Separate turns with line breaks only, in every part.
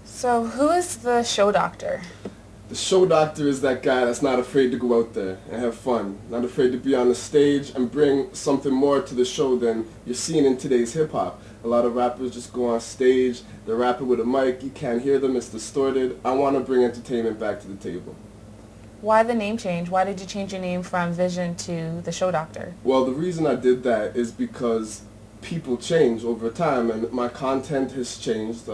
So, who is the show doctor?
The show doctor is that guy that's not afraid to go out there and have fun, not afraid to be on the stage and bring something more to the show than you're seeing in today's hip-hop. A lot of rappers just go on stage, they're rapping with a mic, you can't hear them, it's distorted. I want to bring entertainment back to the table.
Why the name change? Why did you change your name from Vision to the show doctor?
Well, the reason I did that is because people change over time and my content has changed.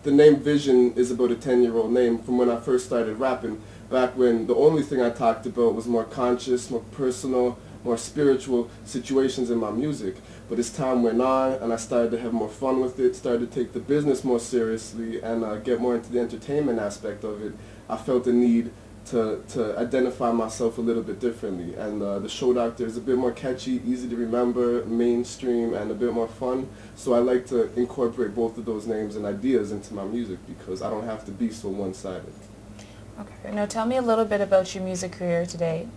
The name Vision is about a 10-year-old name from when I first started rapping, back when the only thing I talked about was more conscious, more personal, more spiritual situations in my music. But as time went on and I started to have more fun with it, started to take the business more seriously and get more into the entertainment aspect of it, I felt the need to identify myself a little bit differently. And the show doctor is a bit more catchy, easy to remember, mainstream, and a bit more fun. So I like to incorporate both of those names and ideas into my music because I don't have to be so one-sided.
Okay, now tell me a little bit about your music career today.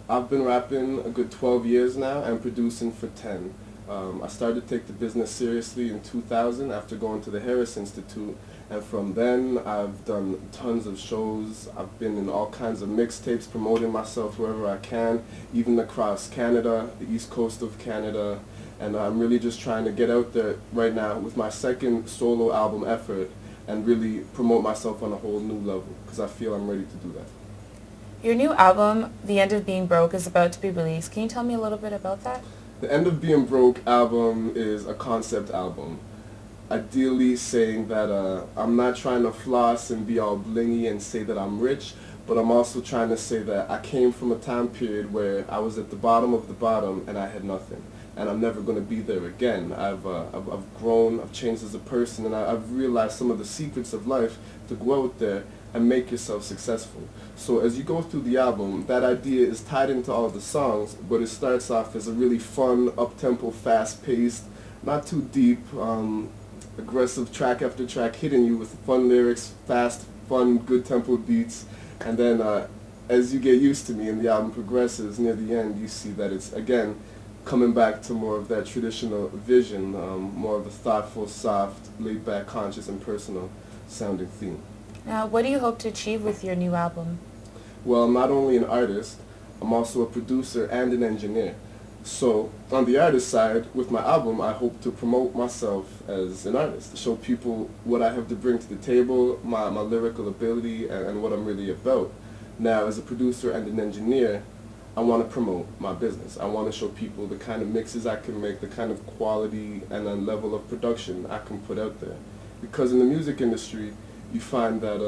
I've been rapping a good 12 years now and producing for 10. I started to take the business seriously in 2000 after going to the Harris Institute, and from then I've done tons of shows. I've been in all kinds of mixtapes promoting myself wherever I can, even across Canada, the east coast of Canada, and I'm really just trying to get out there right now with my second solo album effort and really promote myself on a whole new level because I feel I'm ready to do that.
Your new album, The End of Being Broke, is about to be released. Can you tell me a little bit about that?
The End of Being Broke album is a concept album. Ideally saying that I'm not trying to floss and be all blingy and say that I'm rich, but I'm also trying to say that I came from a time period where I was at the bottom of the bottom and I had nothing. And I'm never going to be there again. I've grown, I've changed as a person, and I've realized some of the secrets of life to go out there and make yourself successful. So as you go through the album, that idea is tied into all the songs, but it starts off as a really fun, up-tempo, fast-paced, not too deep, aggressive track after track hitting you with fun lyrics, fast, fun, good tempo beats, and then as you get used to me and the album progresses, near the end you see that it's, again, coming back to more of that traditional Vision, more of a thoughtful, soft, laid-back, conscious, and personal sounding theme.
Now, what do you hope to achieve with your new album?
Well, I'm not only an artist, I'm also a producer and an engineer. So, on the artist side, with my album, I hope to promote myself as an artist, to show people what I have to bring to the table, my lyrical ability, and what I'm really about. Now, as a producer and an engineer, I want to promote my business. I want to show people the kind of mixes I can make, the kind of quality and the level of production I can put out there. Because in the music industry, you find that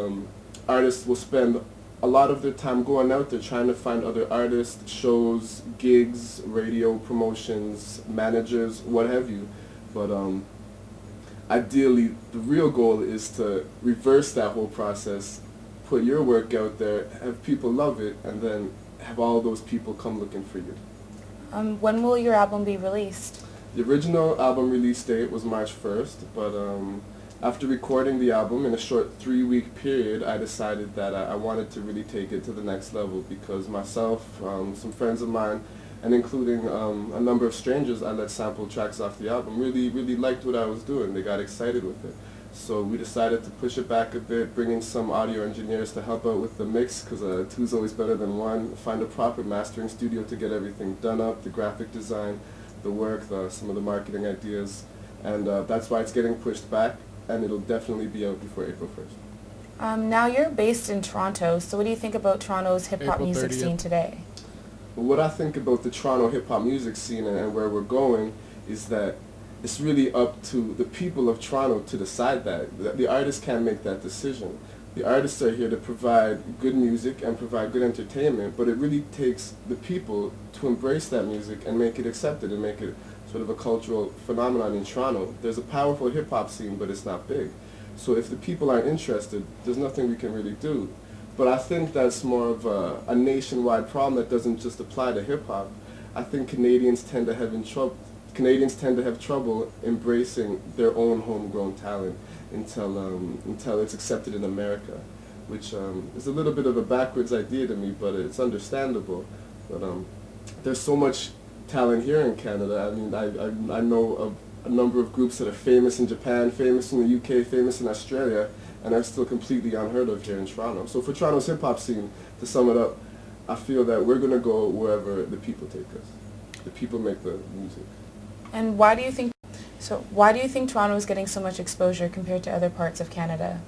artists will spend a lot of their time going out there trying to find other artists, shows, gigs, radio promotions, managers, what have you. But ideally, the real goal is to reverse that whole process, put your work out there, have people love it, and then have all those people come looking for you.
When will your album be released?
The original album release date was March 1st, but after recording the album in a short 3-week period, I decided that I wanted to really take it to the next level because myself, some friends of mine, and including a number of strangers I let sample tracks off the album, really liked what I was doing. They got excited with it. So we decided to push it back a bit, bring in some audio engineers to help out with the mix because two's always better than one, find a proper mastering studio to get everything done up, the graphic design, the work, some of the marketing ideas, and that's why it's getting pushed back. And it'll definitely be out before April 1st.
Now you're based in Toronto, so what do you think about Toronto's hip-hop
April
music
30th.
scene today?
What I think about the Toronto hip-hop music scene and where we're going is that it's really up to the people of Toronto to decide that. The artists can't make that decision. The artists are here to provide good music and provide good entertainment, but it really takes the people to embrace that music and make it accepted and make it sort of a cultural phenomenon in Toronto. There's a powerful hip-hop scene, but it's not big. So if the people aren't interested, there's nothing we can really do. But I think that's more of a nationwide problem that doesn't just apply to hip-hop. I think Canadians tend to have trouble embracing their own homegrown talent until it's accepted in America, which is a little bit of a backwards idea to me, but it's understandable. But there's so much talent here in Canada. I mean, I know of a number of groups that are famous in Japan, famous in the UK, famous in Australia, and are still completely unheard of here in Toronto. So for Toronto's hip-hop scene, to sum it up, I feel that we're going to go wherever the people take us. The people make the music.
And why do you think Toronto is getting so much exposure compared to other parts of Canada?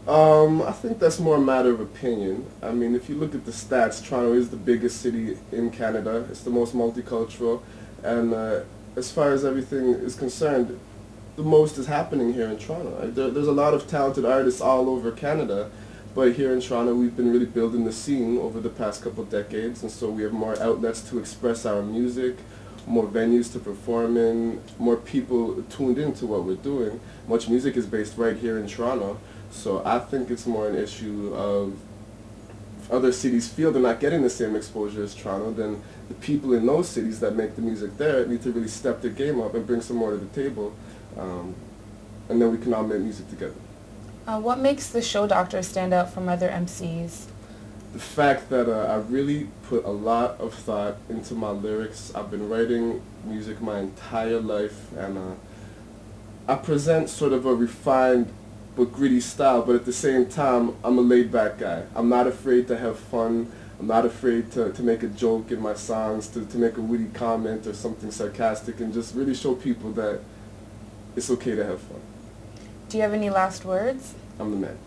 I think that's more a matter of opinion. I mean, if you look at the stats, Toronto is the biggest city in Canada. It's the most multicultural. And as far as everything is concerned, the most is happening here in Toronto. There's a lot of talented artists all over Canada, but here in Toronto we've been really building the scene over the past couple decades, and so we have more outlets to express our music, more venues to perform in, more people tuned into what we're doing. Much music is based right here in Toronto, so I think it's more an issue of other cities feel they're not getting the same exposure as Toronto, then the people in those cities that make the music there need to really step their game up and bring some more to the table, and then we can all make music together.
What makes the Show Doctor stand out from other MCs?
The fact that I really put a lot of thought into my lyrics. I've been writing music my entire life, and I present sort of a refined but gritty style, but at the same time, I'm a laid-back guy. I'm not afraid to have fun. I'm not afraid to make a joke in my songs, to make a witty comment or something sarcastic, and just really show people that it's okay to have fun.
Do you have any last words?
I'm the man.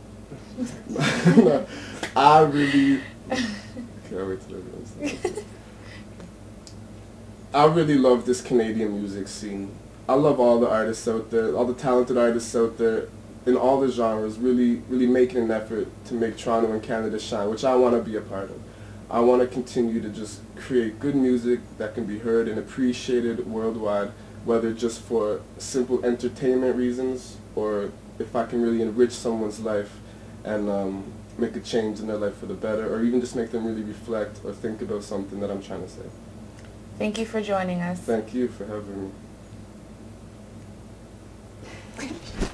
No, I really can't wait till everyone's done. I really love this Canadian music scene. I love all the artists out there, all the talented artists out there in all the genres, really making an effort to make Toronto and Canada shine, which I want to be a part of. I want to continue to just create good music that can be heard and appreciated worldwide, whether just for simple entertainment reasons or if I can really enrich someone's life and make a change in their life for the better, or even just make them really reflect or think about something that I'm trying to say.
Thank you for joining us.
Thank you for having me.